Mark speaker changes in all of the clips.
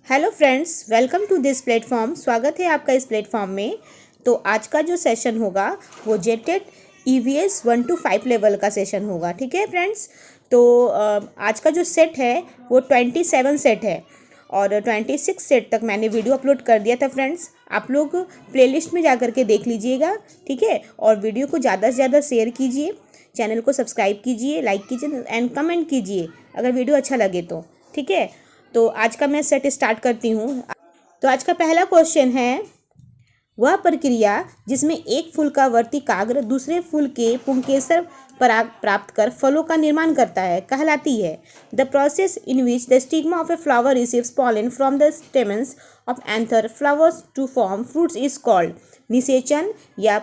Speaker 1: Hello friends, welcome to this platform. स्वागत है आपका इस प्लेटफॉर्म में। तो आज का जो सेशन होगा वो जेटेट ईवीएस 1 to 5 लेवल का सेशन होगा। ठीक है फ्रेंड्स। तो आज का जो सेट है वो 27 सेट है और 26 सेट तक मैंने वीडियो अपलोड कर दिया था फ्रेंड्स। आप लोग प्लेलिस्ट में जा कर के देख लीजिएगा। ठीक है, और वीडियो को ज़्यादा से ज़्यादा शेयर कीजिए, चैनल को सब्सक्राइब कीजिए, लाइक कीजिए एंड कमेंट कीजिए अगर वीडियो अच्छा लगे तो। ठीक है, तो आज का मैं सेट स्टार्ट करती हूँ। तो आज का पहला क्वेश्चन है, वह प्रक्रिया जिसमें एक फूल का वर्तिकाग्र दूसरे फूल के पुंकेसर पराग प्राप्त कर फलों का निर्माण करता है कहलाती है। The process in which the stigma of a flower receives pollen from the stamens of anther flowers to form fruits is called निषेचन या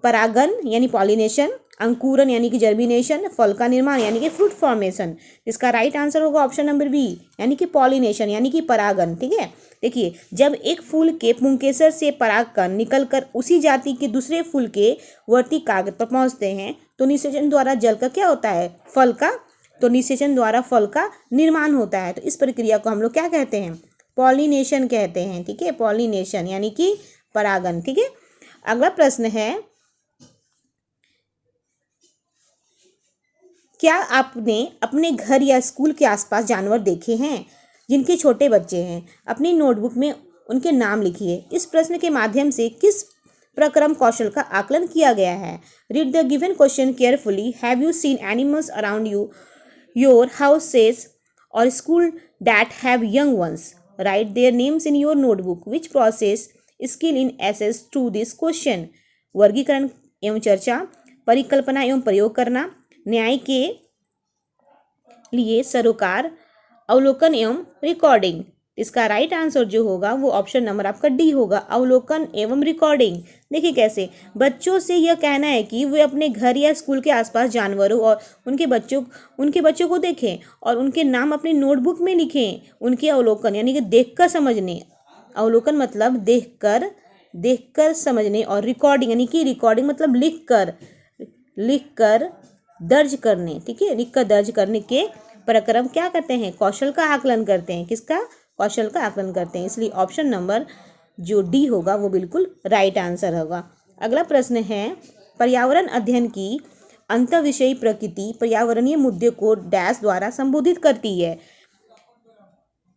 Speaker 1: परागन यानी पॉलिनेशन, अंकुरन यानी कि जर्मिनेशन, फल का निर्माण यानी कि फ्रूट फॉर्मेशन। इसका राइट आंसर होगा ऑप्शन नंबर बी यानी कि पॉलिनेशन यानी कि परागन। ठीक है, देखिए जब एक फूल के पुंकेसर से परागकण निकलकर उसी जाति के दूसरे फूल के वर्तिकाग्र पर पहुंचते हैं तो निषेचन द्वारा जल का क्या होता है, फल का। तो निषेचन द्वारा फल का निर्माण होता है। तो इस प्रक्रिया को हम लोग क्या कहते हैं, पॉलिनेशन कहते हैं। ठीक है, पॉलिनेशन यानी कि परागन। ठीक है, अगला प्रश्न है, क्या आपने अपने घर या स्कूल के आसपास जानवर देखे हैं जिनके छोटे बच्चे हैं? अपनी नोटबुक में उनके नाम लिखिए। इस प्रश्न के माध्यम से किस प्रक्रम कौशल का आकलन किया गया है? Read the given question carefully. Have you seen animals around you your houses और school that have young ones? Write their names in your notebook. Which process skill in assess to this question? वर्गीकरण एवं चर्चा, परिकल्पना एवं प्रयोग करना, न्याय के लिए सरोकार, अवलोकन एवं रिकॉर्डिंग। इसका राइट आंसर जो होगा वो ऑप्शन नंबर आपका डी होगा, अवलोकन एवं रिकॉर्डिंग। देखिए कैसे बच्चों से यह कहना है कि वे अपने घर या स्कूल के आसपास जानवरों और उनके बच्चों को देखें और उनके नाम अपनी नोटबुक में लिखें। उनके अवलोकन यानी कि देखकर समझने, अवलोकन मतलब देखकर समझने, और रिकॉर्डिंग यानी कि रिकॉर्डिंग मतलब लिखकर दर्ज करने। ठीक है, लिखकर दर्ज करने के प्रक्रम क्या करते हैं, कौशल का आकलन करते हैं। किसका? कौशल का आकलन करते हैं। इसलिए ऑप्शन नंबर जो डी होगा वो बिल्कुल राइट आंसर होगा। अगला प्रश्न है, पर्यावरण अध्ययन की अंतःविषयी प्रकृति पर्यावरणीय मुद्दे को डैश द्वारा संबोधित करती है?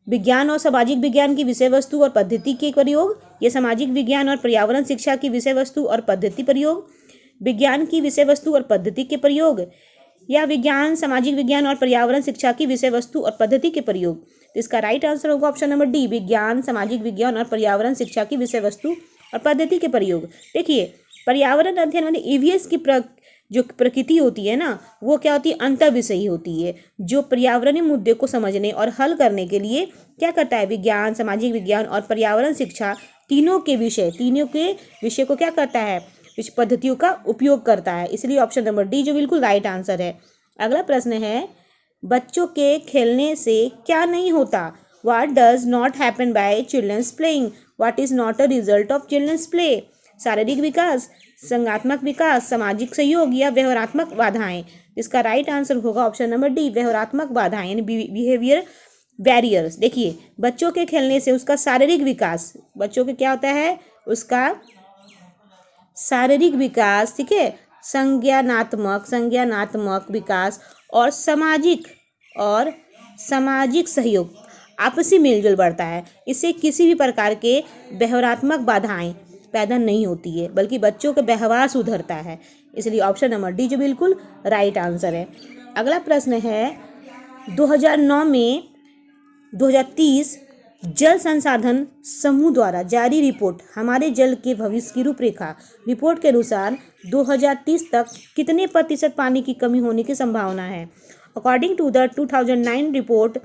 Speaker 1: विज्ञान और सामाजिक विज्ञान की विषय वस्तु और पद्धति के प्रयोग, ये सामाजिक विज्ञान और पर्यावरण शिक्षा की विषय वस्तु और पद्धति प्रयोग, विज्ञान की विषय वस्तु और पद्धति के प्रयोग, या विज्ञान सामाजिक विज्ञान और पर्यावरण शिक्षा की विषय वस्तु और पद्धति के प्रयोग। तो इसका राइट आंसर होगा ऑप्शन नंबर डी, विज्ञान सामाजिक विज्ञान और पर्यावरण शिक्षा की विषय वस्तु और पद्धति के प्रयोग। देखिए पर्यावरण अध्ययन मतलब ईवीएस की जो प्रकृति होती है ना, वो क्या होती है, अंतःविषयी होती है, जो पर्यावरणीय मुद्दे को समझने और हल करने के लिए क्या करता है, विज्ञान सामाजिक विज्ञान और पर्यावरण शिक्षा तीनों के विषय को क्या करता है, इस पद्धतियों का उपयोग करता है। इसलिए ऑप्शन नंबर डी जो बिल्कुल राइट आंसर है। अगला प्रश्न है, बच्चों के खेलने से क्या नहीं होता? What does not happen by childrens playing? What is not a result of childrens play? शारीरिक विकास, संज्ञात्मक विकास, सामाजिक सहयोग या व्यवहारात्मक बाधाएं? इसका राइट आंसर होगा ऑप्शन नंबर डी, व्यवहारात्मक बाधाएं यानी बिहेवियर बैरियर्स। देखिए बच्चों के खेलने से उसका शारीरिक विकास, बच्चों के क्या होता है, उसका शारीरिक विकास, ठीक है, संज्ञानात्मक विकास और सामाजिक सहयोग, आपसी मेलजोल बढ़ता है। इससे किसी भी प्रकार के व्यवहारात्मक बाधाएं पैदा नहीं होती है, बल्कि बच्चों का व्यवहार सुधरता है। इसलिए ऑप्शन नंबर डी जो बिल्कुल राइट आंसर है। अगला प्रश्न है, 2009 में 2030 जल संसाधन समूह द्वारा जारी रिपोर्ट हमारे जल के भविष्य की रूपरेखा। रिपोर्ट के अनुसार 2030 तक कितने प्रतिशत पानी की कमी होने की संभावना है? अकॉर्डिंग टू द 2009 रिपोर्ट,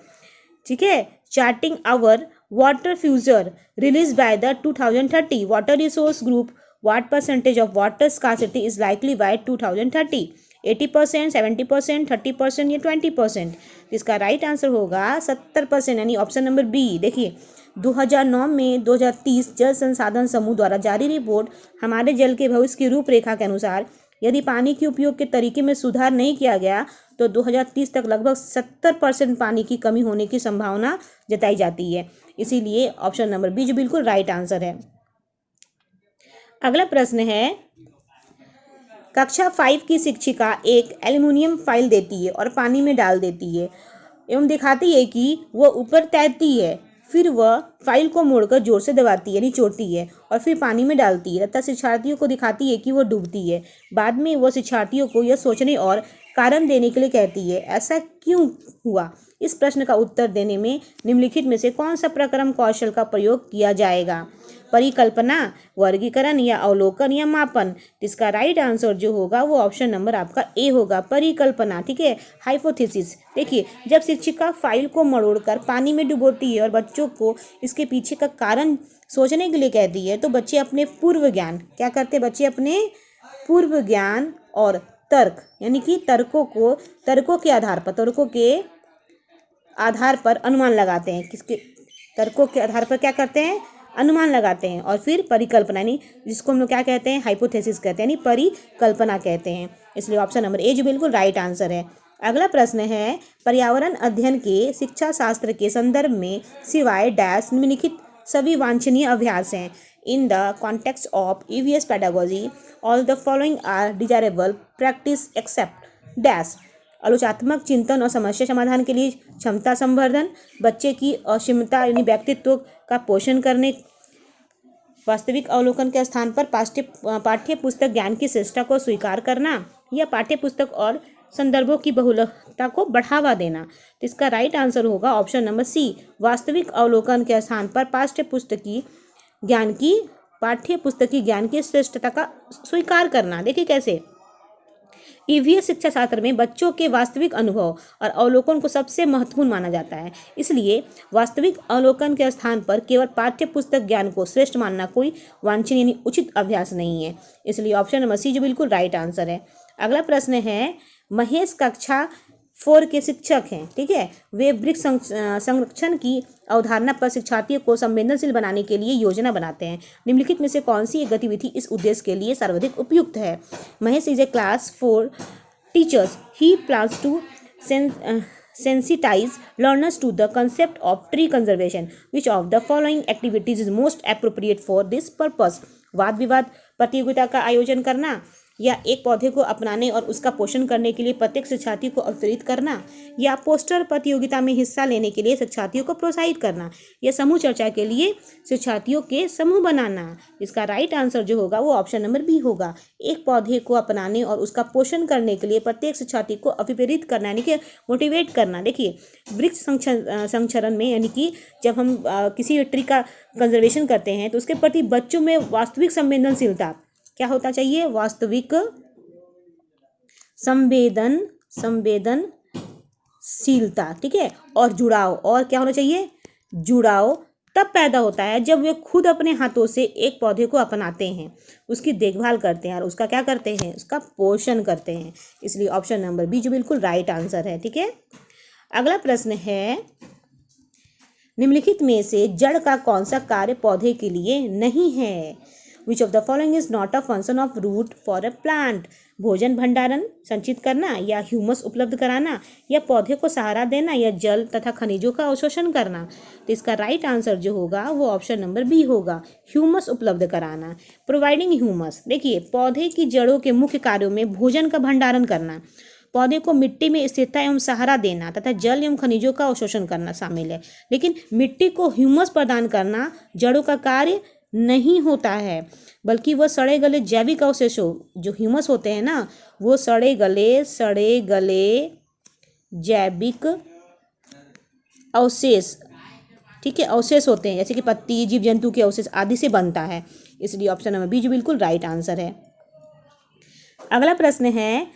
Speaker 1: ठीक है, charting our water future release by the 2030 water resource group, what percentage of water scarcity is likely by 2030? 80%, 70%, 30% या 20%? इसका राइट आंसर होगा 70% यानी ऑप्शन नंबर बी। देखिए 2009 में 2030 जल संसाधन समूह द्वारा जारी रिपोर्ट हमारे जल के भविष्य की रूपरेखा के अनुसार यदि पानी के उपयोग के तरीके में सुधार नहीं किया गया तो 2030 तक लगभग 70% पानी की कमी होने की संभावना जताई जाती है। इसीलिए ऑप्शन नंबर बी जो बिल्कुल राइट आंसर है। अगला प्रश्न है, कक्षा 5 की शिक्षिका एक एल्युमिनियम फाइल देती है और पानी में डाल देती है एवं दिखाती है कि वह ऊपर तैरती है। फिर वह फाइल को मोड़कर जोर से दबाती है, निचोड़ती है और फिर पानी में डालती है तथा शिक्षार्थियों को दिखाती है कि वह डूबती है। बाद में वह शिक्षार्थियों को यह सोचने और कारण देने के लिए कहती है, ऐसा क्यों हुआ? इस प्रश्न का उत्तर देने में निम्नलिखित में से कौन सा प्रक्रम कौशल का प्रयोग किया जाएगा? परिकल्पना, वर्गीकरण या अवलोकन या मापन? इसका राइट आंसर जो होगा वो ऑप्शन नंबर आपका ए होगा, परिकल्पना। ठीक है, हाइपोथेसिस। देखिए, जब शिक्षिका फाइल को मरोड़कर पानी में डुबोती है और बच्चों को इसके पीछे का कारण सोचने के लिए कहती है तो बच्चे अपने पूर्व ज्ञान क्या करते हैं? बच्चे अपने पूर्व ज्ञान और तर्क यानी कि तर्कों के आधार पर अनुमान लगाते हैं। किसके तर्कों के आधार पर क्या करते हैं? अनुमान लगाते हैं। और फिर परिकल्पना यानी जिसको हम लोग क्या कहते हैं? हाइपोथेसिस कहते हैं, यानी परिकल्पना कहते हैं। इसलिए ऑप्शन नंबर ए जो बिल्कुल राइट आंसर है। अगला प्रश्न है, पर्यावरण अध्ययन के शिक्षा शास्त्र के संदर्भ में सिवाय डैश निम्नलिखित सभी वांछनीय अभ्यास हैं। In the context of EVS pedagogy all the following are desirable practice except dash. आलोचनात्मक चिंतन और समस्या समाधान के लिए क्षमता संवर्धन, बच्चे की अक्षमता यानी व्यक्तित्व का पोषण करने, वास्तविक अवलोकन के स्थान पर पाठ्य पुस्तक ज्ञान की श्रेष्ठता को स्वीकार करना, या पाठ्य पुस्तक और संदर्भों की बहुलता को बढ़ावा देना। तो इसका राइट आंसर होगा ऑप्शन नंबर सी, वास्तविक अवलोकन के स्थान पर पाठ्य पुस्तकीय ज्ञान की श्रेष्ठता का स्वीकार करना। देखिए कैसे, ईवीएस शिक्षा शास्त्र में बच्चों के वास्तविक अनुभव और अवलोकन को सबसे महत्वपूर्ण माना जाता है। इसलिए वास्तविक अवलोकन के स्थान पर केवल पाठ्य पुस्तक ज्ञान को श्रेष्ठ मानना कोई वांछनीय यानी उचित अभ्यास नहीं है। इसलिए ऑप्शन नंबर सी जो बिल्कुल राइट आंसर है। अगला प्रश्न है, महेश कक्षा 4 के शिक्षक हैं। ठीक है, वे वृक्ष संरक्षण की अवधारणा पर शिक्षार्थियों को संवेदनशील बनाने के लिए योजना बनाते हैं। निम्नलिखित में से कौन सी गतिविधि इस उद्देश्य के लिए सर्वाधिक उपयुक्त है? Mahesh is a class 4 teachers. He plans to sensitize learners to the concept of tree conservation. Which of the following activities is most appropriate for this purpose? वाद विवाद प्रतियोगिता का आयोजन करना, या एक पौधे को अपनाने और उसका पोषण करने के लिए प्रत्येक शिक्षार्थी को अवतरित करना, या पोस्टर प्रतियोगिता में हिस्सा लेने के लिए शिक्षार्थियों को प्रोत्साहित करना, या समूह चर्चा के लिए शिक्षार्थियों के समूह बनाना। इसका राइट आंसर जो होगा वो ऑप्शन नंबर बी होगा, एक पौधे को अपनाने और उसका पोषण करने के लिए प्रत्येक शिक्षार्थी को अभिप्रेरित करना यानी कि मोटिवेट करना। देखिए, वृक्ष संरक्षण में यानी कि जब हम किसी ट्री का कंजर्वेशन करते हैं तो उसके प्रति बच्चों में वास्तविक संवेदनशीलता क्या होता चाहिए? वास्तविक संवेदनशीलता। ठीक है, और जुड़ाव, और क्या होना चाहिए? जुड़ाव तब पैदा होता है जब वे खुद अपने हाथों से एक पौधे को अपनाते हैं, उसकी देखभाल करते हैं और उसका क्या करते हैं? उसका पोषण करते हैं। इसलिए ऑप्शन नंबर बी जो बिल्कुल राइट आंसर है। ठीक है, अगला प्रश्न है, निम्नलिखित में से जड़ का कौन सा कार्य पौधे के लिए नहीं है? Which of the following is not a function of root for a plant? भोजन भंडारण संचित करना, या ह्यूमस उपलब्ध कराना, या पौधे को सहारा देना, या जल तथा खनिजों का अवशोषण करना। तो इसका राइट आंसर जो होगा वो ऑप्शन नंबर बी होगा, ह्यूमस उपलब्ध कराना, प्रोवाइडिंग ह्यूमस। देखिए, पौधे की जड़ों के मुख्य कार्यों में भोजन का भंडारण करना, पौधे को मिट्टी में स्थिरता एवं सहारा देना तथा जल एवं खनिजों का अवशोषण करना शामिल है। लेकिन मिट्टी को ह्यूमस प्रदान करना जड़ों का कार्य नहीं होता है, बल्कि वह सड़े गले जैविक अवशेषों जो ह्यूमस होते हैं ना, वो सड़े गले जैविक अवशेष, ठीक है, अवशेष होते हैं, जैसे कि पत्ती, जीव जंतु के अवशेष आदि से बनता है। इसलिए ऑप्शन नंबर बी जो बिल्कुल राइट आंसर है। अगला प्रश्न है,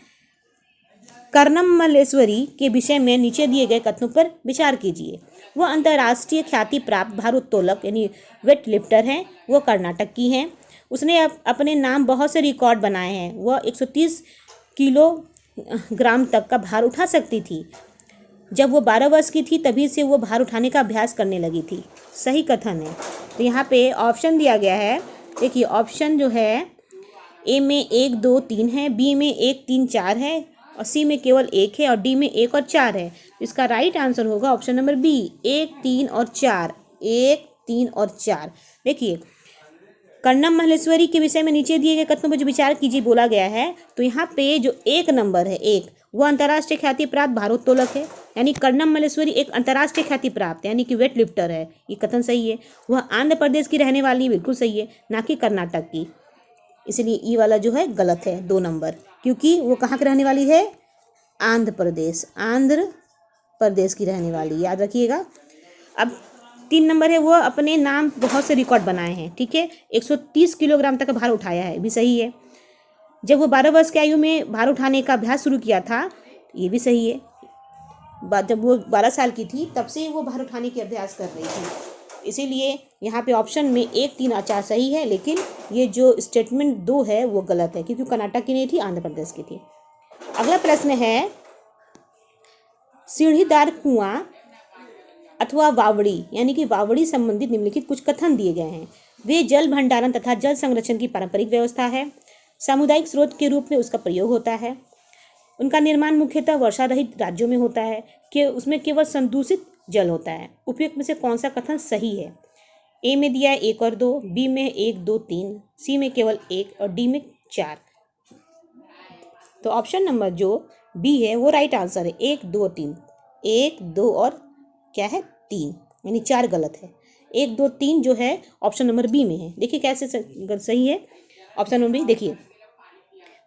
Speaker 1: कर्णम मल्लेश्वरी के विषय में नीचे दिए गए कथनों पर विचार कीजिए। वह अंतर्राष्ट्रीय ख्याति प्राप्त भारोत्तोलक यानी वेट लिफ्टर हैं। वो कर्नाटक की हैं। उसने अपने नाम बहुत से रिकॉर्ड बनाए हैं। वह 130 किलोग्राम तक का भार उठा सकती थी। जब वो 12 वर्ष की थी तभी से वो भार उठाने का अभ्यास करने लगी थी। सही कथन है। तो यहाँ पे ऑप्शन दिया गया है। देखिए, ऑप्शन जो है ए में 1 2 3 है, बी में 1 3 4 है और सी में केवल 1 है और डी में 1 और 4 है। इसका राइट आंसर होगा ऑप्शन नंबर बी, 1 3 और 4, 1 3 और 4। देखिए कर्णम मल्लेश्वरी के विषय में नीचे दिए गए कथनों पर जो विचार कीजिए बोला गया है, तो यहाँ पे जो 1 नंबर है, 1, वह अंतर्राष्ट्रीय ख्याति प्राप्त भारोत्तोलक है। यानी कर्णम मल्लेश्वरी एक अंतर्राष्ट्रीय ख्याति प्राप्त यानी कि वेट लिफ्टर है, ये कथन सही है। वह आंध्र प्रदेश की रहने वाली, बिल्कुल सही है, ना कि कर्नाटक की। इसलिए ई वाला जो है गलत है, 2 नंबर, क्योंकि वो कहाँ की रहने वाली है, आंध्र प्रदेश, आंध्र प्रदेश की रहने वाली, याद रखिएगा। अब 3 नंबर है, वह अपने नाम बहुत से रिकॉर्ड बनाए हैं, ठीक है। 130 किलोग्राम तक का भार उठाया है, भी सही है। जब वो 12 वर्ष की आयु में भार उठाने का अभ्यास शुरू किया था, ये भी सही है। जब वो 12 साल की थी तब से वो भार उठाने की अभ्यास कर रही थी। इसीलिए यहाँ पे ऑप्शन में 1 3 और 4 सही है, लेकिन ये जो स्टेटमेंट 2 है वो गलत है, क्योंकि कर्नाटक की नहीं थी, आंध्र प्रदेश की थी। अगला प्रश्न है, सीढ़ीदार कुआं अथवा वावड़ी यानी कि वावड़ी संबंधित निम्नलिखित कुछ कथन दिए गए हैं। वे जल भंडारण तथा जल संरक्षण की पारंपरिक व्यवस्था है। सामुदायिक स्रोत के रूप में उसका प्रयोग होता है। उनका निर्माण मुख्यतः वर्षा रहित राज्यों में होता है कि उसमें केवल संदूषित जल होता है। उपयुक्त में से कौन सा कथन सही है? ए में दिया है 1 और 2, बी में 1 2 3, सी में केवल 1 और डी में 4। तो ऑप्शन नंबर जो बी है वो राइट आंसर है, 1 2 3, 1 2 और क्या है 3, यानी 4 गलत है। 1 2 3 जो है ऑप्शन नंबर बी में है। देखिए कैसे सही है ऑप्शन नंबर बी। देखिए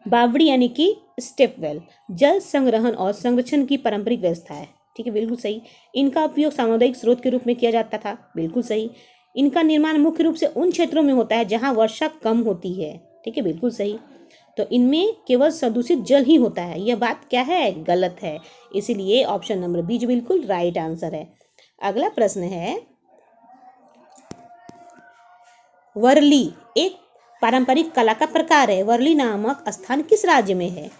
Speaker 1: बावड़ी यानी कि स्टेप वेल जल संग्रहण और संरक्षण की पारंपरिक व्यवस्था है, ठीक है, बिल्कुल सही। इनका उपयोग सामुदायिक स्रोत के रूप में किया जाता था, बिल्कुल सही। इनका निर्माण मुख्य रूप से उन क्षेत्रों में होता है जहाँ वर्षा कम होती है, ठीक है, बिल्कुल सही। तो इनमें केवल प्रदूषित जल ही होता है, यह बात क्या है, गलत है। इसीलिए ऑप्शन नंबर बी जो बिल्कुल राइट आंसर है। अगला प्रश्न है, वर्ली एक पारंपरिक कला का प्रकार है। वर्ली नामक स्थान किस राज्य में है?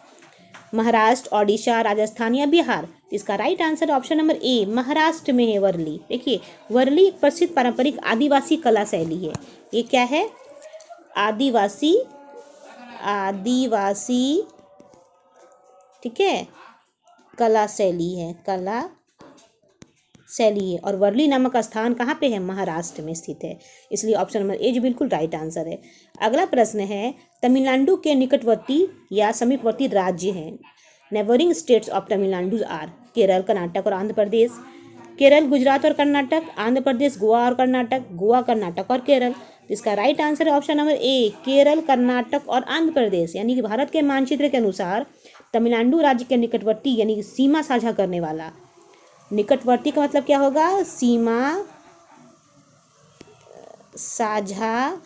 Speaker 1: महाराष्ट्र, ओडिशा, राजस्थान या बिहार? इसका राइट आंसर ऑप्शन नंबर ए, महाराष्ट्र में है वर्ली। देखिए वर्ली एक प्रसिद्ध पारंपरिक आदिवासी कला शैली है। ये क्या है? आदिवासी, ठीक है, कला शैली है, कला शैली है। और वर्ली नामक स्थान कहाँ पे है? महाराष्ट्र में स्थित है। इसलिए ऑप्शन नंबर ए जो बिल्कुल राइट आंसर है। अगला प्रश्न है, तमिलनाडु के निकटवर्ती या समीपवर्ती राज्य हैं। Neighbouring states of Tamil Nadu are Kerala, Karnataka और आंध्र प्रदेश। केरल, गुजरात और कर्नाटक, आंध्र प्रदेश, गोवा और कर्नाटक, गोवा, कर्नाटक और केरल। इसका राइट आंसर है ऑप्शन नंबर ए, केरल, कर्नाटक और आंध्र प्रदेश। यानी कि भारत के मानचित्र के अनुसार तमिलनाडु राज्य के निकटवर्ती यानी कि सीमा साझा करने वाला, निकटवर्ती का मतलब क्या होगा? सीमा साझा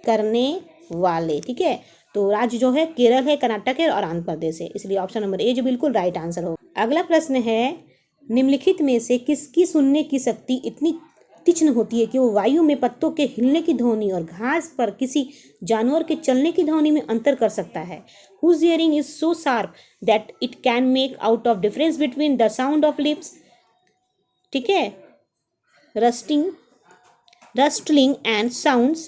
Speaker 1: करने वाले, ठीक है। तो राज्य जो है केरल है, कर्नाटक है और आंध्र प्रदेश है। इसलिए ऑप्शन नंबर ए जो बिल्कुल राइट आंसर होगा। अगला प्रश्न है, निम्नलिखित में से किसकी सुनने की शक्ति इतनी तीक्ष्ण होती है कि वो वायु में पत्तों के हिलने की ध्वनि और घास पर किसी जानवर के चलने की ध्वनि में अंतर कर सकता है? Whose hearing is so sharp that it can make out of difference between the sound of leaves, ठीक है, rustling and sounds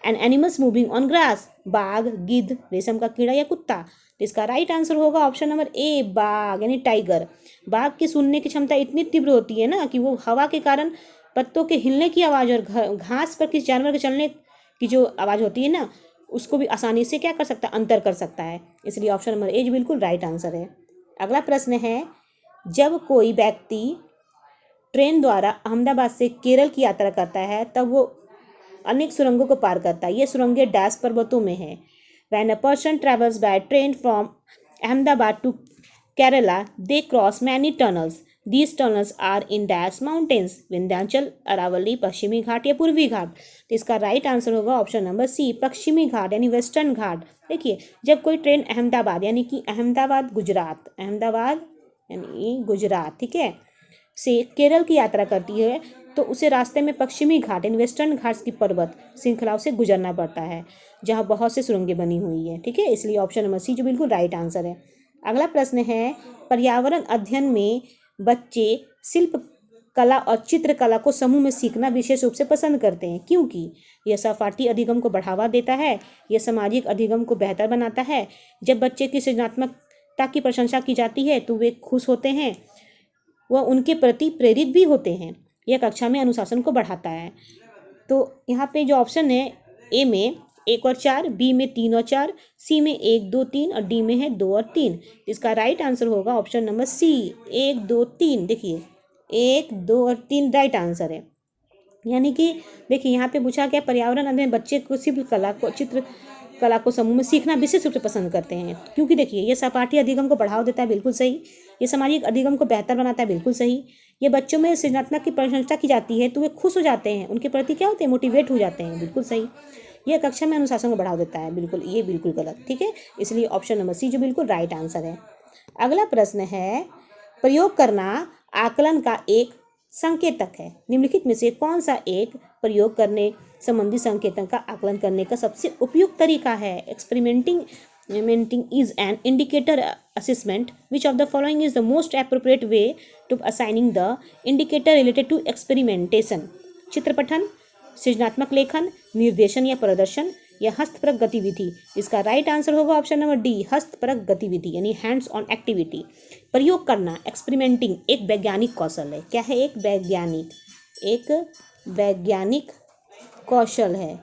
Speaker 1: and animals moving on grass? बाघ, गिद्ध, रेशम का कीड़ा या कुत्ता? तो इसका राइट आंसर होगा ऑप्शन नंबर ए, बाघ यानी टाइगर। बाघ की सुनने की क्षमता इतनी तीव्र होती है ना कि वो हवा के कारण पत्तों के हिलने की आवाज़ और घास पर किसी जानवर के चलने की जो आवाज़ होती है ना, उसको भी आसानी से क्या कर सकता है? अंतर कर सकता है। इसलिए ऑप्शन नंबर ए बिल्कुल राइट आंसर है। अगला प्रश्न है, जब कोई व्यक्ति ट्रेन द्वारा अहमदाबाद से केरल की यात्रा करता है तब वो अनेक सुरंगों को पार करता है। ये सुरंगें डैश पर्वतों में है। When a person travels by train from Ahmedabad to Kerala, they cross many tunnels. These tunnels are in dash mountains, Vindhyachal, Aravalli, पश्चिमी घाट या पूर्वी घाट? तो इसका राइट आंसर होगा ऑप्शन नंबर सी, पश्चिमी घाट यानी वेस्टर्न घाट। देखिए जब कोई ट्रेन अहमदाबाद यानी कि अहमदाबाद यानी गुजरात, ठीक है, से केरल की यात्रा करती है तो उसे रास्ते में पश्चिमी घाट यानी वेस्टर्न घाट्स की पर्वत श्रृंखलाओं से गुजरना पड़ता है जहाँ बहुत से सुरंगें बनी हुई है, ठीक है। इसलिए ऑप्शन नंबर सी जो बिल्कुल राइट आंसर है। अगला प्रश्न है, पर्यावरण अध्ययन में बच्चे शिल्प कला और चित्रकला को समूह में सीखना विशेष रूप से पसंद करते हैं, क्योंकि यह सहपाठी अधिगम को बढ़ावा देता है, यह सामाजिक अधिगम को बेहतर बनाता है। जब बच्चे की सृजनात्मकता की प्रशंसा की जाती है तो वे खुश होते हैं, वह उनके प्रति प्रेरित भी होते हैं। यह कक्षा में अनुशासन को बढ़ाता है। तो यहाँ पे जो ऑप्शन है, ए में 1 और 4, बी में 3 और 4, सी में 1 2 3 और डी में है 2 और 3। इसका राइट आंसर होगा ऑप्शन नंबर सी, 1 2 3। देखिए 1 2 और 3 राइट आंसर है। यानी कि देखिए यहाँ पे पूछा गया पर्यावरण अध्ययन बच्चे को चित्रकला को समूह में सीखना विशेष रूप से पसंद करते हैं, क्योंकि देखिए ये सहपाठी अधिगम को बढ़ावा देता है, बिल्कुल सही। ये सामाजिक अधिगम को बेहतर बनाता है, बिल्कुल सही। ये बच्चों में सृजनात्मक की प्रशंसा की जाती है तो वे खुश हो जाते हैं, उनके प्रति क्या होते हैं, मोटिवेट हो जाते हैं, बिल्कुल सही। यह कक्षा में अनुशासन को बढ़ावा देता है, बिल्कुल, ये बिल्कुल गलत, ठीक है। इसलिए ऑप्शन नंबर सी जो बिल्कुल राइट आंसर है। अगला प्रश्न है, प्रयोग करना आकलन का एक संकेतक है। निम्नलिखित में से कौन सा एक प्रयोग करने संबंधी संकेतक का आकलन करने का सबसे उपयुक्त तरीका है? Experimenting is an indicator assessment. Which of the following is the most appropriate way to assigning the indicator related to experimentation? चित्रपठन, सृजनात्मक लेखन, निर्देशन या प्रदर्शन, या हस्तपरक गतिविधि? इसका राइट आंसर होगा ऑप्शन नंबर डी, हस्तपरक गतिविधि, यानी हैंड्स ऑन एक्टिविटी। प्रयोग करना, एक्सपेरिमेंटिंग, एक वैज्ञानिक कौशल है। क्या है? एक वैज्ञानिक कौशल है,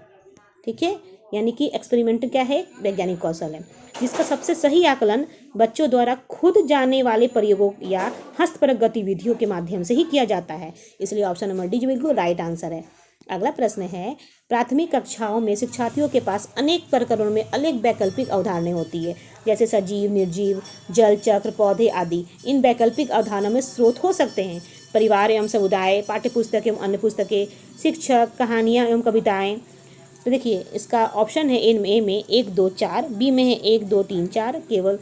Speaker 1: ठीक है। यानी कि एक्सपेरिमेंट क्या है? वैज्ञानिक कौशल है, जिसका सबसे सही आकलन बच्चों द्वारा खुद जाने वाले प्रयोगों या हस्तपरक गतिविधियों के माध्यम से ही किया जाता है। इसलिए ऑप्शन नंबर डी जो बिल्कुल राइट आंसर है। अगला प्रश्न है, प्राथमिक कक्षाओं में शिक्षार्थियों के पास अनेक प्रकरणों में अलग वैकल्पिक अवधारणाएं होती है, जैसे सजीव, निर्जीव, जल चक्र, पौधे आदि। इन वैकल्पिक अवधारणाओं में स्रोत हो सकते हैं परिवार एवं समुदाय, पाठ्यपुस्तक एवं अन्य पुस्तकें, शिक्षक, कहानियाँ एवं कविताएं। तो देखिए इसका ऑप्शन है ए में 1 2 4, बी में है 1 2 3 4, केवल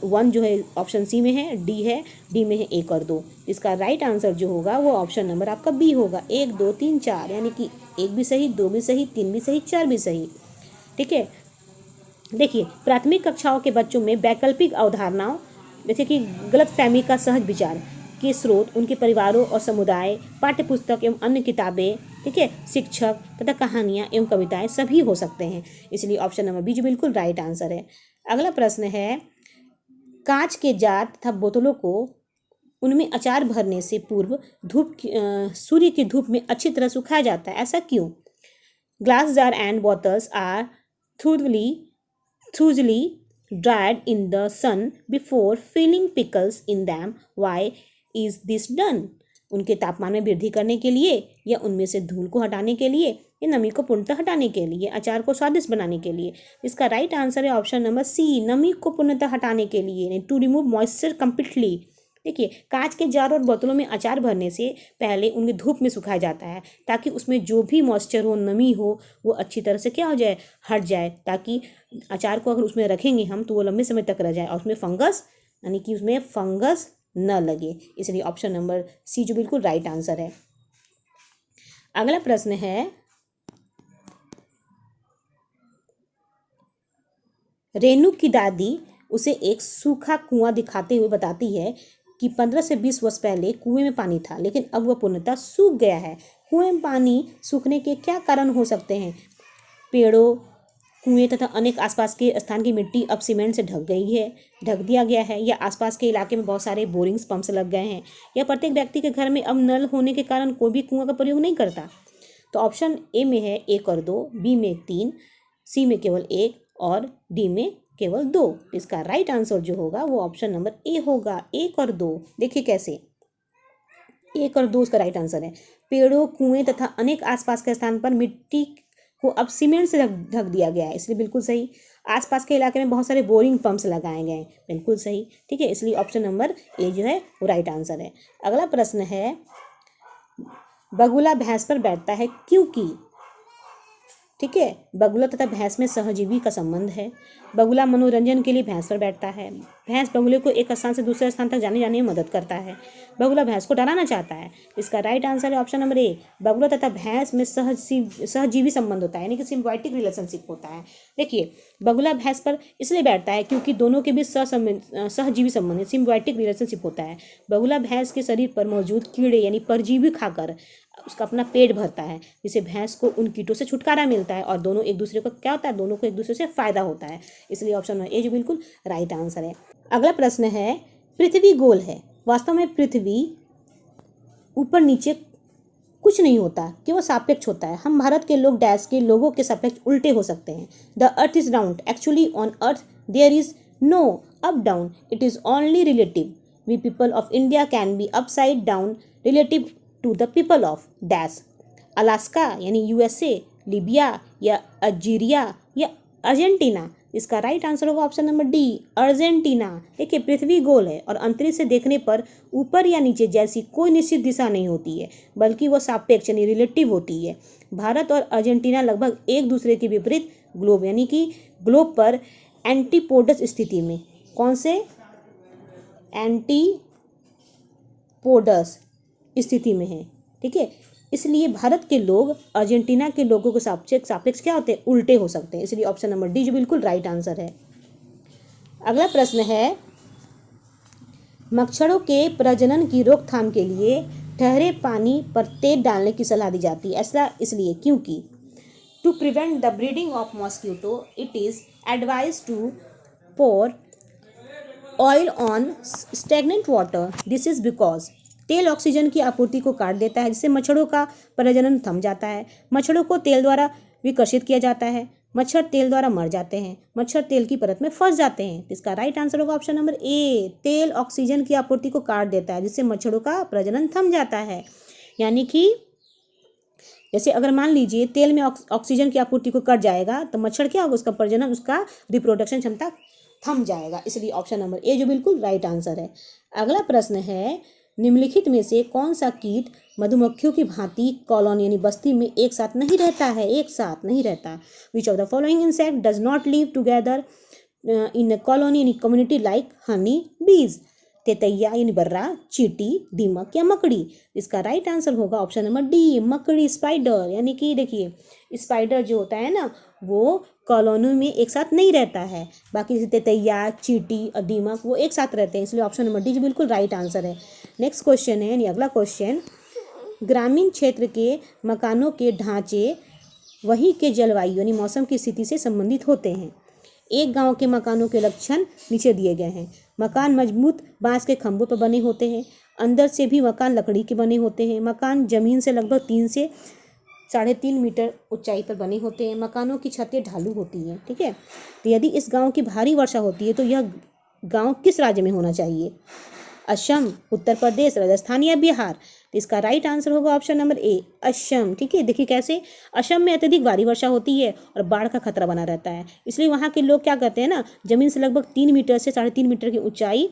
Speaker 1: 1 जो है ऑप्शन सी में है, डी है, डी में है 1 और 2। इसका राइट आंसर जो होगा वो ऑप्शन नंबर आपका बी होगा, 1 2 3 4, यानी कि 1 भी सही, 2 भी सही, 3 भी सही, 4 भी सही, ठीक है। देखिए प्राथमिक कक्षाओं के बच्चों में वैकल्पिक अवधारणाओं जैसे कि गलतफहमी का सहज विचार के स्रोत उनके परिवारों और समुदाय, पाठ्यपुस्तक एवं अन्य किताबें, ठीक है, शिक्षक तथा कहानियाँ एवं कविताएं सभी हो सकते हैं। इसलिए ऑप्शन नंबर बी जो बिल्कुल राइट आंसर है। अगला प्रश्न है, कांच के जार तथा बोतलों को उनमें अचार भरने से पूर्व सूर्य की धूप में अच्छी तरह सुखाया जाता है, ऐसा क्यों? Glass jar and bottles are thoroughly dried in the sun before filling pickles in them. Why is this done? उनके तापमान में वृद्धि करने के लिए, या उनमें से धूल को हटाने के लिए, या नमी को पूर्णतः हटाने के लिए, अचार को स्वादिष्ट बनाने के लिए? इसका राइट आंसर है ऑप्शन नंबर सी, नमी को पूर्णतः हटाने के लिए, टू रिमूव मॉइस्चर कम्प्लीटली। देखिए कांच के जार और बोतलों में अचार भरने से पहले उन्हें धूप में सुखाया जाता है, ताकि उसमें जो भी मॉइस्चर हो, नमी हो, वो अच्छी तरह से क्या हो जाए, हट जाए, ताकि अचार को अगर उसमें रखेंगे हम तो वो लंबे समय तक रह जाए और उसमें फंगस, यानी कि उसमें फंगस न लगे। इसलिए ऑप्शन नंबर सी जो बिल्कुल राइट आंसर है। अगला प्रश्न है, रेणु की दादी उसे एक सूखा कुआं दिखाते हुए बताती है कि 15 से 20 वर्ष पहले कुएं में पानी था, लेकिन अब वह पूर्णतः सूख गया है। कुएं में पानी सूखने के क्या कारण हो सकते हैं? पेड़ों, कुएं तथा अनेक आसपास के स्थान की मिट्टी अब सीमेंट से ढक दिया गया है, या आसपास के इलाके में बहुत सारे बोरिंग्स पंप्स लग गए हैं, या प्रत्येक व्यक्ति के घर में अब नल होने के कारण कोई भी कुआं का प्रयोग नहीं करता। तो ऑप्शन ए में है 1 और 2, बी में 3, सी में केवल 1 और डी में केवल 2। इसका राइट आंसर जो होगा वो ऑप्शन नंबर ए होगा, 1 और 2। देखिए कैसे, 1 और 2 उसका राइट आंसर है। पेड़ों, कुएं तथा अनेक आसपास के स्थान पर मिट्टी को अब सीमेंट से ढक दिया गया है, इसलिए बिल्कुल सही। आसपास के इलाके में बहुत सारे बोरिंग पंप्स लगाए गए हैं, बिल्कुल सही, ठीक है। इसलिए ऑप्शन नंबर ए जो है वो राइट आंसर है। अगला प्रश्न है, बगुला भैंस पर बैठता है क्योंकि ठीक है। बगुला तथा भैंस में सहजीवी का संबंध है। बगुला मनोरंजन के लिए भैंस पर बैठता है। भैंस बगुले को एक स्थान से दूसरे स्थान तक जाने में मदद करता है। बगुला भैंस को डराना चाहता है। इसका राइट आंसर है ऑप्शन नंबर ए। बगुला तथा भैंस में सहजीवी संबंध होता है, यानी कि सिम्बायोटिक रिलेशनशिप होता है। देखिए, बगुला भैंस पर इसलिए बैठता है क्योंकि दोनों के बीच सहजीवी संबंध, सिम्बायोटिक रिलेशनशिप होता है। बगुला भैंस के शरीर पर मौजूद कीड़े यानी परजीवी खाकर उसका अपना पेट भरता है, जिससे भैंस को उन कीटों से छुटकारा मिलता है और दोनों एक दूसरे को क्या होता है, दोनों को एक दूसरे से फायदा होता है। इसलिए ऑप्शन नंबर ए जो बिल्कुल राइट आंसर है। अगला प्रश्न है, पृथ्वी गोल है। वास्तव में पृथ्वी ऊपर नीचे कुछ नहीं होता, केवल सापेक्ष होता है। हम भारत के लोग डैश के लोगों के सापेक्ष उल्टे हो सकते हैं। The earth is round, actually on earth there is no up down, it is only relative. We people of India can be upside down relative to the people of dash. Alaska यानी USA, Libya या Algeria या Argentina. इसका right answer होगा option number D, Argentina. देखिए, पृथ्वी गोल है और अंतरिक्ष से देखने पर ऊपर या नीचे जैसी कोई निश्चित दिशा नहीं होती है, बल्कि वह सापेक्ष यानी रिलेटिव होती है। भारत और अर्जेंटीना लगभग एक दूसरे के विपरीत ग्लोब यानी कि ग्लोब पर एंटीपोडस स्थिति में, कौन से एंटीपोडस स्थिति में है, ठीक है। इसलिए भारत के लोग अर्जेंटीना के लोगों के सापेक्ष क्या होते हैं, उल्टे हो सकते हैं। इसलिए ऑप्शन नंबर डी जो बिल्कुल राइट आंसर है। अगला प्रश्न है, मच्छरों के प्रजनन की रोकथाम के लिए ठहरे पानी पर तेल डालने की सलाह दी जाती है। ऐसा इसलिए क्योंकि to prevent the breeding of mosquito it is advise to pour oil on stagnant water. This is because तेल ऑक्सीजन की आपूर्ति को काट देता है, जिससे मच्छरों का प्रजनन थम जाता है। मच्छरों को तेल द्वारा विकसित किया जाता है। मच्छर तेल द्वारा मर जाते हैं। मच्छर तेल की परत में फंस जाते हैं। इसका राइट आंसर होगा ऑप्शन नंबर ए, तेल ऑक्सीजन की आपूर्ति को काट देता है, जिससे मच्छरों का प्रजनन थम जाता है। यानी कि जैसे अगर मान लीजिए तेल में ऑक्सीजन की आपूर्ति को कट जाएगा तो मच्छर क्या होगा, उसका प्रजनन, उसका रिप्रोडक्शन क्षमता थम जाएगा। इसलिए ऑप्शन नंबर ए जो बिल्कुल राइट आंसर है। अगला प्रश्न है, निम्नलिखित में से कौन सा कीट मधुमक्खियों की भांति कॉलोनी यानी बस्ती में एक साथ नहीं रहता है, एक साथ नहीं रहता। विच of the following insect does not live together in colony यानी कम्युनिटी लाइक हनी बीज। तेतैया यानी बर्रा, चींटी, दीमक या मकड़ी। इसका राइट आंसर होगा ऑप्शन नंबर डी, मकड़ी, स्पाइडर। यानी कि देखिए, स्पाइडर जो होता है ना, वो कॉलोनी में एक साथ नहीं रहता है। बाकी जैसे तेतैया, चींटी और दीमक वो एक साथ रहते हैं। इसलिए ऑप्शन नंबर डी जो बिल्कुल राइट आंसर है। नेक्स्ट क्वेश्चन है, यानी अगला क्वेश्चन, ग्रामीण क्षेत्र के मकानों के ढांचे वहीं के जलवायु यानी मौसम की स्थिति से संबंधित होते हैं। एक गांव के मकानों के लक्षण नीचे दिए गए हैं। मकान मजबूत बांस के खंभों पर बने होते हैं। अंदर से भी मकान लकड़ी के बने होते हैं। मकान जमीन से लगभग 3 से 3.5 मीटर ऊंचाई पर बने होते हैं। मकानों की छतें ढालू होती हैं, ठीक है। तो यदि इस गांव की भारी वर्षा होती है तो यह गांव किस राज्य में होना चाहिए, असम, उत्तर प्रदेश, राजस्थान या बिहार। तो इसका राइट आंसर होगा ऑप्शन नंबर ए, असम, ठीक है। देखिए कैसे, असम में अत्यधिक भारी वर्षा होती है और बाढ़ का खतरा बना रहता है। इसलिए वहाँ के लोग क्या करते हैं ना, जमीन से लगभग 3 मीटर से 3.5 मीटर की ऊंचाई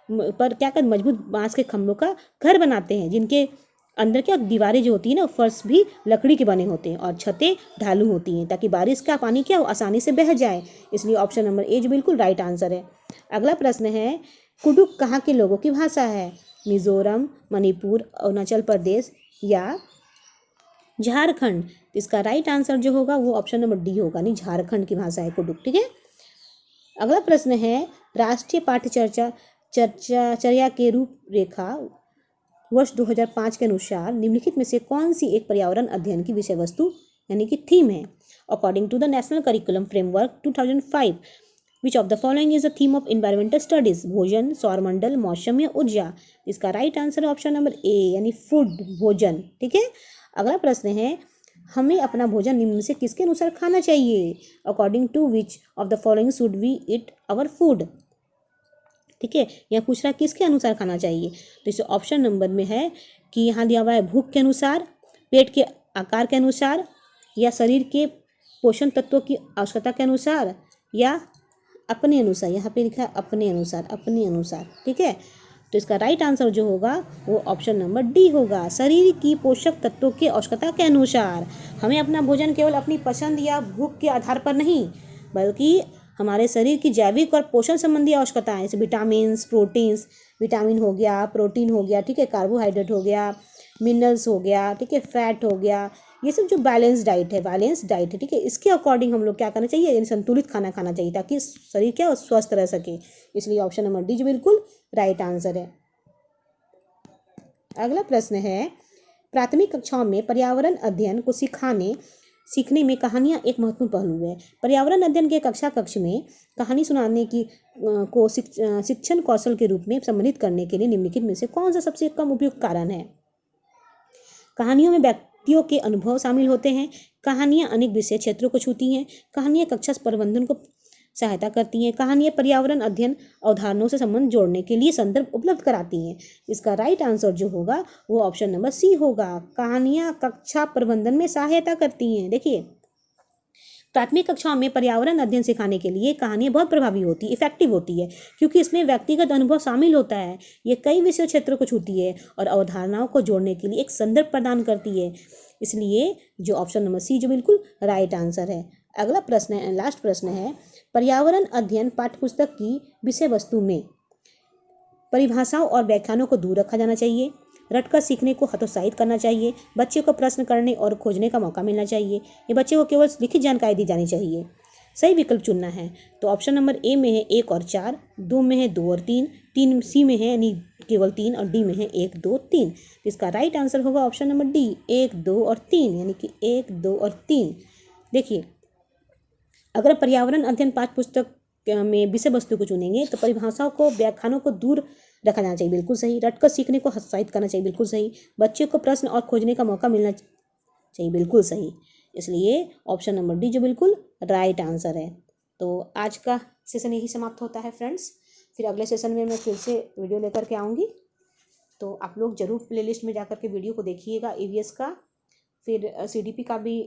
Speaker 1: पर क्या करते, मजबूत बांस के खंभों का घर बनाते हैं, जिनके अंदर क्या दीवारें जो होती है ना, फर्श भी लकड़ी के बने होते हैं और छतें ढालू होती हैं, ताकि बारिश का पानी क्या हो, आसानी से बह जाए। इसलिए ऑप्शन नंबर ए जो बिल्कुल राइट आंसर है। अगला प्रश्न है, कुडुक कहाँ के लोगों की भाषा है, मिजोरम, मणिपुर, अरुणाचल प्रदेश या झारखंड। इसका राइट आंसर जो होगा वो ऑप्शन नंबर डी होगा, नहीं, झारखंड की भाषा है कुडुक, ठीक है। अगला प्रश्न है, राष्ट्रीय पाठ्य चर्या के रूपरेखा वर्ष 2005 के अनुसार निम्नलिखित में से कौन सी एक पर्यावरण अध्ययन की विषय वस्तु यानी कि थीम है। According to the national curriculum framework 2005 which of the following is the theme of environmental studies, भोजन, सौरमंडल, मौसम या ऊर्जा। इसका right answer option number A यानी फूड, भोजन, ठीक है। अगला प्रश्न है, हमें अपना भोजन निम्न में से किसके अनुसार खाना चाहिए। According to which of the following should we eat our food, ठीक है। यहाँ पूछ रहा है किसके अनुसार खाना चाहिए। तो इस ऑप्शन नंबर में है कि यहाँ दिया हुआ है भूख के अनुसार, पेट के आकार के अनुसार, या शरीर के पोषण तत्वों की आवश्यकता के अनुसार, या अपने अनुसार। यहाँ पे लिखा है अपने अनुसार, अपने अनुसार, ठीक है। तो इसका राइट आंसर जो होगा वो ऑप्शन नंबर डी होगा, शरीर की पोषक तत्वों की आवश्यकता के अनुसार। हमें अपना भोजन केवल अपनी पसंद या भूख के आधार पर नहीं, बल्कि हमारे शरीर की जैविक और पोषण संबंधी आवश्यकताएं, जैसे विटामिन्स, प्रोटीन्स, विटामिन हो गया, प्रोटीन हो गया, ठीक है, कार्बोहाइड्रेट हो गया, मिनरल्स हो गया, ठीक है, फैट हो गया, ये सब जो बैलेंस डाइट है, ठीक है, इसके अकॉर्डिंग हम लोग क्या करना चाहिए, यानी संतुलित खाना खाना चाहिए ताकि शरीर क्या स्वस्थ रह सके। इसलिए ऑप्शन नंबर डी जो बिल्कुल राइट आंसर है। अगला प्रश्न है, प्राथमिक कक्षाओं में पर्यावरण अध्ययन को सीखने में कहानियाँ एक महत्वपूर्ण पहलू है। पर्यावरण अध्ययन के कक्ष में कहानी सुनाने की को शिक्षण कौशल के रूप में सम्मिलित करने के लिए निम्नलिखित में से कौन सा सबसे कम उपयुक्त कारण है। कहानियों में व्यक्तियों के अनुभव शामिल होते हैं। कहानियाँ अनेक विषय क्षेत्रों को छूती हैं। कहानियाँ कक्षा प्रबंधन को सहायता करती हैं। कहानियाँ पर्यावरण अध्ययन अवधारणाओं से संबंध जोड़ने के लिए संदर्भ उपलब्ध कराती हैं। इसका राइट आंसर जो होगा वो ऑप्शन नंबर सी होगा, कहानियाँ कक्षा प्रबंधन में सहायता करती हैं। देखिए, प्राथमिक कक्षाओं में पर्यावरण अध्ययन सिखाने के लिए कहानियाँ बहुत प्रभावी होती, इफेक्टिव होती है, क्योंकि इसमें व्यक्तिगत अनुभव शामिल होता है। ये कई विषय क्षेत्रों को छूती है और अवधारणाओं को जोड़ने के लिए एक संदर्भ प्रदान करती है। इसलिए जो ऑप्शन नंबर सी जो बिल्कुल राइट आंसर है। अगला प्रश्न है, लास्ट प्रश्न है, पर्यावरण अध्ययन पाठ्यपुस्तक की विषय वस्तु में परिभाषाओं और व्याख्यानों को दूर रखा जाना चाहिए, रटकर सीखने को हतोत्साहित करना चाहिए, बच्चे को प्रश्न करने और खोजने का मौका मिलना चाहिए, ये बच्चे को केवल लिखित जानकारी दी जानी चाहिए। सही विकल्प चुनना है। तो ऑप्शन नंबर ए में है 1 और 4, 2 में है 2 और 3, 3 सी में है यानी केवल 3 और डी में है 1, 2, 3। तो इसका राइट आंसर होगा ऑप्शन नंबर डी 1, 2 और 3, यानी कि 1, 2 और 3। देखिए, अगर पर्यावरण अध्ययन पाठ्यपुस्तक में विषय वस्तु को चुनेंगे तो परिभाषाओं को व्याख्यानों को दूर रखा जाना चाहिए, बिल्कुल सही। रटकर सीखने को हतोत्साहित करना चाहिए, बिल्कुल सही। बच्चे को प्रश्न और खोजने का मौका मिलना चाहिए, बिल्कुल सही। इसलिए ऑप्शन नंबर डी जो बिल्कुल राइट आंसर है। तो आज का सेशन यही समाप्त होता है फ्रेंड्स। फिर अगले सेशन में मैं फिर से वीडियो लेकर के आऊँगी, तो आप लोग ज़रूर प्लेलिस्ट में जाकर के वीडियो को देखिएगा। ईवीएस का, फिर सीडीपी का भी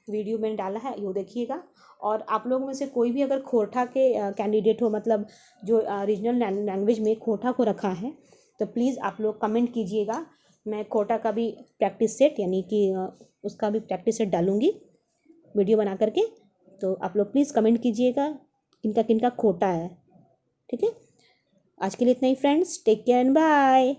Speaker 1: वीडियो मैंने डाला है, वो देखिएगा। और आप लोगों में से कोई भी अगर खोटा के कैंडिडेट हो, मतलब जो रीजनल लैंग्वेज में खोटा को रखा है, तो प्लीज़ आप लोग कमेंट कीजिएगा। मैं खोटा का भी प्रैक्टिस सेट, यानी कि उसका भी प्रैक्टिस सेट डालूँगी वीडियो बना करके। तो आप लोग प्लीज़ कमेंट कीजिएगा किनका किनका खोटा है, ठीक है। आज के लिए इतना ही friends, take care and bye.